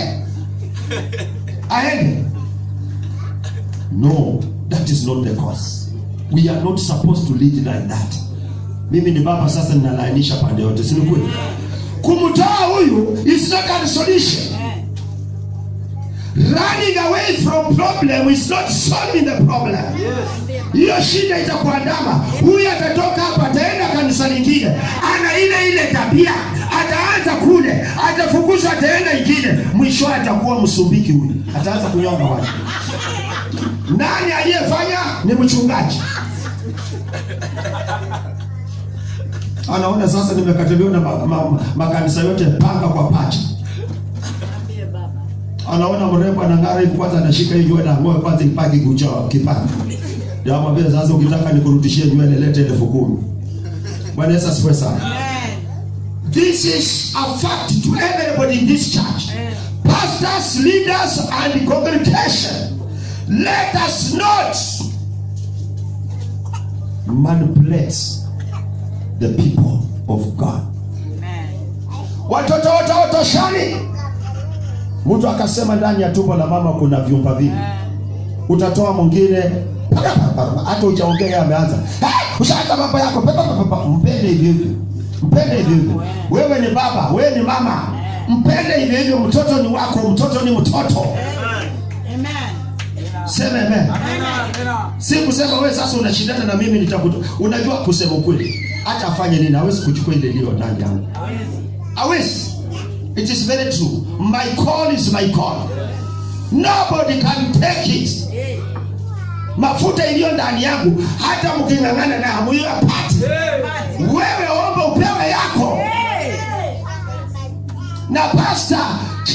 aende. No, that is not the cause. We are not supposed to lead like that. Mimi ni baba sasa, ninalainisha pande yote, si kweli? Kumtoa huyu is not a solution. Running away from problem is not solving the problem. Hiyo shida itakuandama. Huyu atatoka hapa, ataenda kanisa lingine, ana ile tabia, ataanza kule, atafukuzwa, ataenda ingine, mwisho atakuwa msumbiki huyu, ataanza kunyonga watu. Nani aliyefanya? Ni mchungaji. Anaona sasa nimekataliwa na makanisa yote panga kwa pacha. Anaona mrembo anang'ara hivi, kwanza anashika hiyo nywele, ngoja kwanza ipaki kuchoa kipande. Ndio amwambia sasa, ukitaka nikurudishie nywele lete 10,000. Bwana Yesu asifiwe sana. This is a fact to everybody in this church. Pastors, leaders and the congregation. Let us not manipulate the people of God. Watoto watoshani. Mtu akasema ndani ya tumbo la mama kuna vyumba vingi. Utatoa mwingine hata hujaongea ameanza. Ushaanza mambo yako. Mpende hivyo. Mpende hivyo. Wewe ni baba, wewe ni mama. Mpende hivyo. Mtoto ni wako, mtoto ni mtoto. Sema amen. Si kusema wewe sasa unashindana na mimi nitakuta. Unajua kusema ukweli. Hata afanye nini hawezi kuchukua ile leo ndani yangu. Hawezi. It is very true. My call is my call. Nobody can take it. Mafuta iliyo ndani yangu hata mkingangana na hamuyo apati. Wewe omba upewe yako. Na pastor,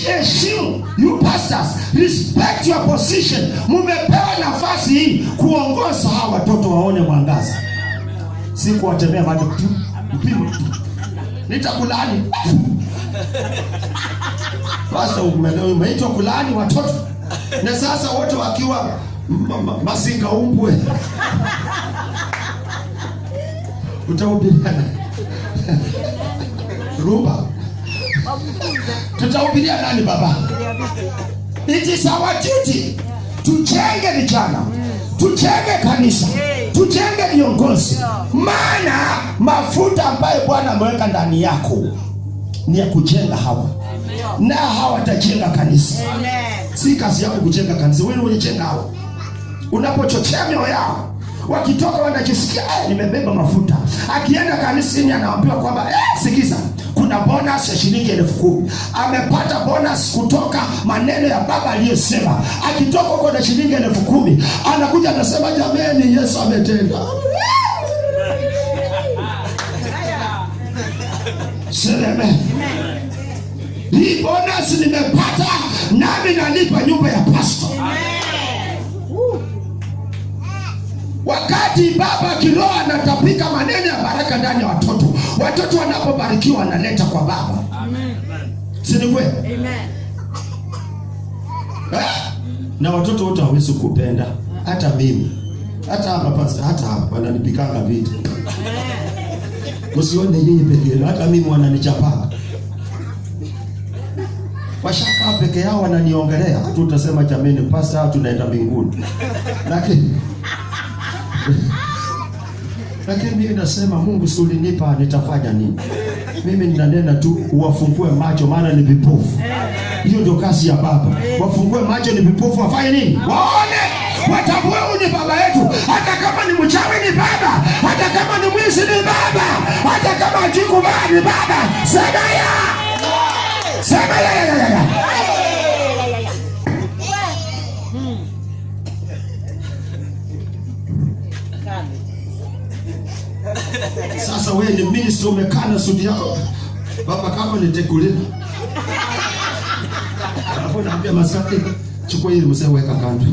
heshimu, you pastors, respect your position. Mumepewa nafasi hii kuongoza hawa watoto waone mwangaza. Si kuwatembea bado mpimo. Nitakulaani. Pastor, umeitwa kulaani watoto. Na sasa wote wakiwa masinga umbwe. Utahubiria Rumba. Tutahubiria nani baba? It is our duty. Tujenge vijana, tujenge kanisa, tujenge viongozi. Maana mafuta ambayo Bwana ameweka ndani yako ni ya kujenga hawa. Na hawa watajenga kanisa. Si kazi yako kujenga kanisa, wewe unajenga hawa. Unapochochea mioyo yao, wakitoka wanajisikia nimebeba mafuta. Akienda kanisani anaambiwa kwamba sikiza, kuna bonus ya shilingi 10,000. Amepata bonus kutoka maneno ya baba aliyosema. Akitoka huko na shilingi 10,000, anakuja anasema jamani, Yesu ametenda. Sema hii bonus nimepata, nami nalipa nyumba ya pastor. Wakati baba kiroho anatapika maneno ya baraka ndani ya watoto, watoto wanapobarikiwa analeta kwa baba. Amen. Si ni kweli? Amen. Na watoto wote hawezi kupenda, hata mimi. Hata hapa pastor, hata hapa wananipikanga vitu. Usione yeye pekee, hata mimi wananichapa. Washaka peke yao wananiongelea, hata utasema jameni pastor tunaenda mbinguni. Lakini mimi nasema Mungu si ulinipa, nitafanya nini? Mimi ninanena tu uwafungue macho, maana ni vipofu. Hiyo ndio kazi ya baba. Wafungue macho, ni vipofu, wafanye nini? Waone, watambue huyu ni baba yetu. Hata kama ni mchawi ni baba, hata kama ni mwizi ni baba, hata kama ajikubaa ni baba. Sema ya. Sema ya. Sasa wewe ni minister, umekaa na sudi yako. Baba kama nitekulia. Hapo naambia maskati, chukua hili msee weka kando.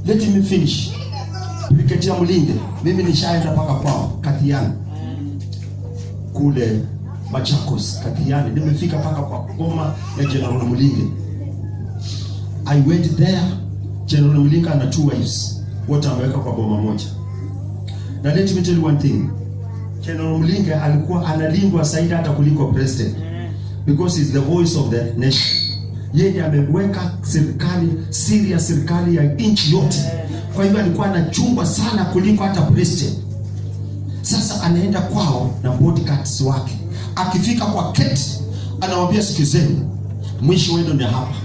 Let me finish. Brigadier Mulinde, mimi nishaenda paka kwao Kathiani kule Machakos. Kathiani nimefika paka kwa Goma ya General Mulinde. I went there. General Mulinde ana 2 wives, wote ameweka kwa boma moja. Na let me tell you one thing, General Mulinde alikuwa analindwa zaidi hata kuliko president, because he's the voice of the nation. Yeye ameweka serikali serious, serikali ya nchi yote. Kwa hivyo alikuwa anachungwa sana kuliko hata president. Sasa anaenda kwao na bodyguards wake. Akifika kwa keti, anawaambia sikizeni, mwisho wenu ni hapa.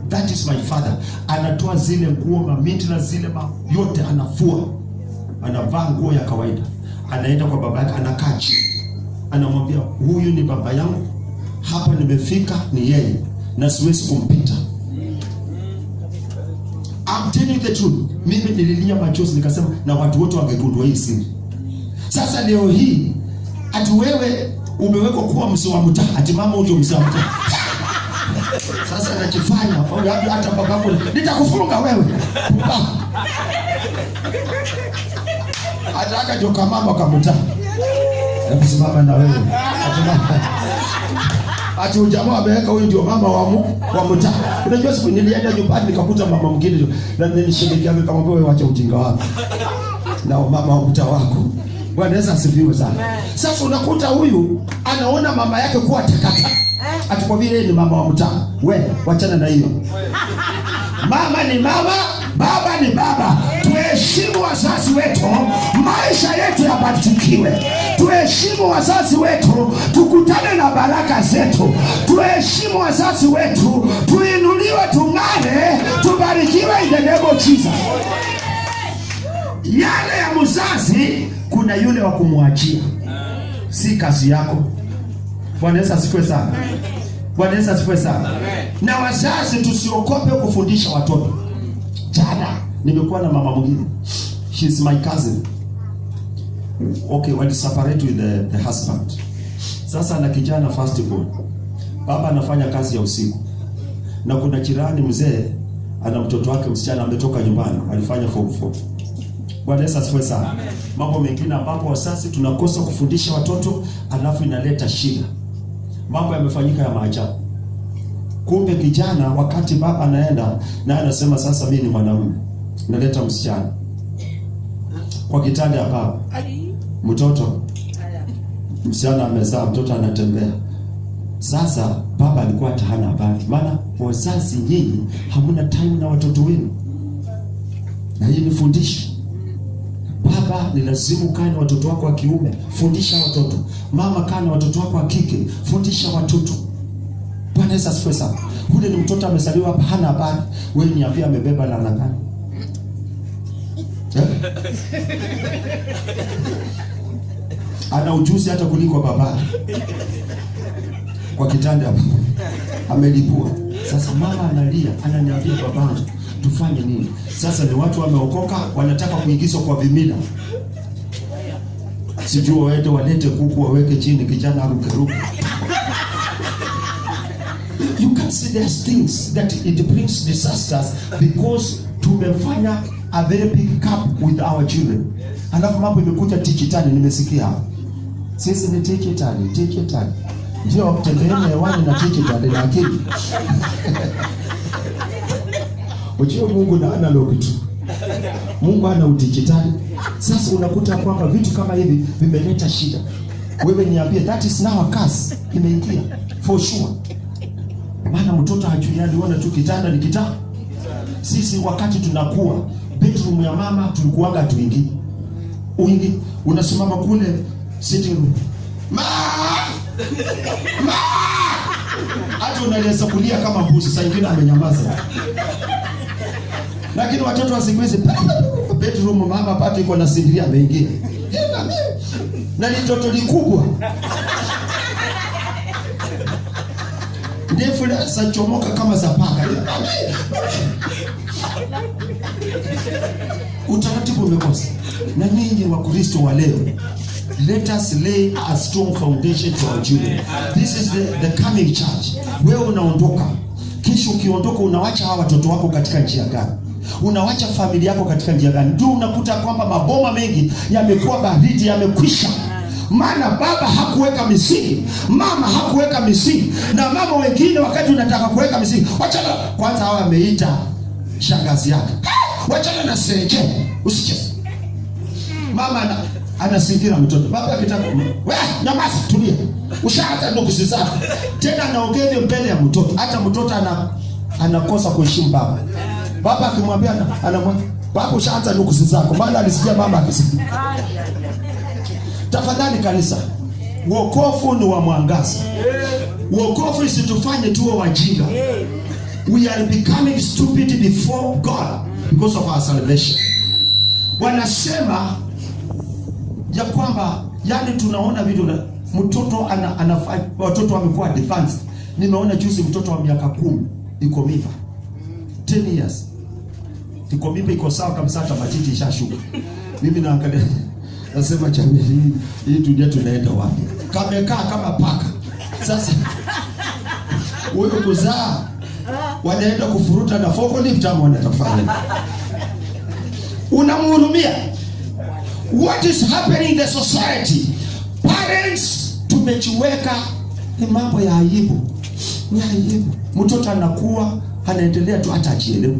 That is my father. Anatoa zile nguo mamintila zile yote anafua. Anavaa nguo ya kawaida. Anaenda kwa baba yake, anakaa chini. Anamwambia huyu ni baba yangu. Hapa nimefika ni yeye na siwezi kumpita. I'm telling you the truth. Mimi nililia machozi nikasema na watu wote wangegundua hii siri. Sasa leo hii ati wewe umewekwa kuwa mzee wa mtaa, ati mama uje mzee wa mtaa. Sasa anajifanya hata babangu nitakufunga wewe. Ataka joka mama kamta. Hebu simama na wewe. Ati ujamaa ameweka huyu ndio mama wa mtaa. Unajua siku nilienda nyumbani nikakuta mama mwingine na nilishikilia nikamwambia wewe acha ujinga wako. Na mama wa mtaa wako. Bwana Yesu asifiwe sana. Sasa unakuta huyu anaona mama yake kuwa takata. Ati kwa vile ni mama wa mtaa. Wewe wachana na hiyo. Mama ni mama, baba ni baba. Tuheshimu wazazi wetu, maisha yetu yabarikiwe. Tuheshimu wazazi wetu, tukutane na baraka zetu. Tuheshimu wazazi wetu, tuinuliwe, tung'are, tubarikiwe in the name of Jesus. Yale ya mzazi kuna yule wa kumwachia. Si kazi yako. Bwana Yesu asifiwe sana. Bwana Yesu asifiwe sana. Na wazazi tusiokope kufundisha watoto. Jana nimekuwa na mama mwingine. She's my cousin. Okay, wali separate with the husband. Sasa na kijana first born. Baba anafanya kazi ya usiku. Na kuna jirani mzee ana mtoto wake msichana ametoka nyumbani, alifanya form 4. Bwana Yesu asifiwe sana. Mambo mengine ambapo wazazi tunakosa kufundisha watoto alafu inaleta shida. Mambo yamefanyika ya maajabu. Kumbe kijana wakati baba anaenda na anasema sasa mimi ni mwanaume, naleta msichana kwa kitanda ya baba. Mtoto msichana amezaa, mtoto anatembea. Sasa baba alikuwa hana habari, maana wazazi nyinyi hamuna time na watoto wenu. Na hii ni fundisho. Baba ni lazima ukae na watoto wako wa kiume, fundisha watoto. Mama kaa na watoto wako wa kike, fundisha watoto. Bwana Yesu asifiwe sana. Huyu ni mtoto amezaliwa hapa hana habari. Wewe niambia amebeba laana gani? Ana ujuzi hata kuliko baba. Kwa kitanda hapo. Amelipua. Sasa mama analia, ananiambia babangu, tufanye nini? Sasa ni watu wameokoka, wanataka kuingizwa kwa vimila. Sijui waende walete kuku waweke chini kijana aruke. You can see there's things that it brings disasters because tumefanya a very big cup with our children. Alafu mambo imekuja digitali, nimesikia hapo. Sisi ni digitali. Ndio tembeeni hewani na digitali na akili. Ujio Mungu na analog tu. Mungu ana udigitali. Sasa unakuta kwamba vitu kama hivi vimeleta shida. Wewe niambie, that is now a curse. Imeingia for sure. Maana mtoto hajui, aliona tu kitanda ni kitanda. Sisi wakati tunakuwa bedroom ya mama tulikuanga tuingi. Uingi unasimama kule sitting room. Hata unaweza kulia kama mbuzi, saa nyingine amenyamaza. Lakini watoto wa siku hizi bedroom mama pata iko na sindiria ameingia. Na ni toto likubwa. Ndefu za chomoka kama za paka. Utaratibu umekosa. Na nyinyi wa Kristo wa leo, let us lay a strong foundation for our children. This is the coming church. Wewe unaondoka. Kisha ukiondoka unawacha hawa watoto wako katika njia gani? Unawacha familia yako katika njia gani? Ndio unakuta kwamba maboma mengi yamekuwa baridi, yamekwisha. Maana baba hakuweka misingi, mama hakuweka misingi, na mama wengine wakati unataka kuweka misingi, wachana kwanza. Hawa ameita shangazi yake, wachana na sereke, usicheze. Mama anasingira mtoto, baba akitaka, wewe nyamaza, tulia, ushaanza ndugu zako tena, anaongea mbele ya mtoto. Hata mtoto anakosa kuheshimu baba. Baba akimwambia anamwambia, baba ushaanza ndugu zako, maana alisikia mama akisikia. Tafadhali kanisa, wokovu ni wa mwangaza. Wokovu isitufanye tuwe wajinga. We are becoming stupid before God because of our salvation. Wanasema ya kwamba yani tunaona vitu na mtoto anafanya, watoto wamekuwa advanced. Nimeona juzi mtoto wa miaka 10 iko mimba. 10 years. Iko mimba, iko sawa kabisa, hata matiti ishashuka. Mimi naangalia nasema jamii hii dunia tunaenda wapi? Kamekaa kama paka. Sasa wewe kuzaa wanaenda kufuruta na forklift ama wanatafanya? Unamhurumia? What is happening in the society? Parents tumejiweka ni mambo ya aibu. Ni aibu. Mtoto anakuwa anaendelea tu hata ajielewe.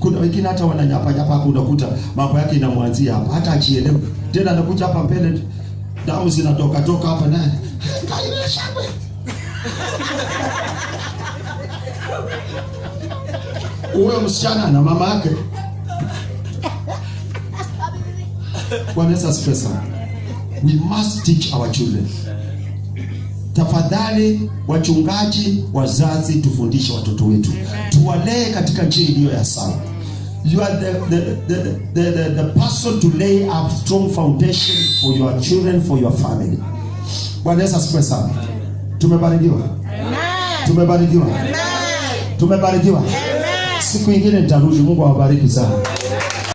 Kuna wengine hata wananyapa hapa, unakuta mambo yake inamwanzia hapa, hata ajielewe. Tena anakuja hapa mbele, damu zinatoka hapa naye. Kaile shangwe. Uwe msichana na mama yake. Wanaweza stress. We must teach our children. Tafadhali wachungaji, wazazi, tufundishe watoto wetu. Tuwalee katika njia iliyo ya sawa. You are the person to lay a strong foundation for your children, for your family. Wanaweza stress. Tumebarikiwa. Amen. Tumebarikiwa. Amen. Tumebarikiwa. Amen. Siku nyingine nitarudi. Mungu awabariki sana.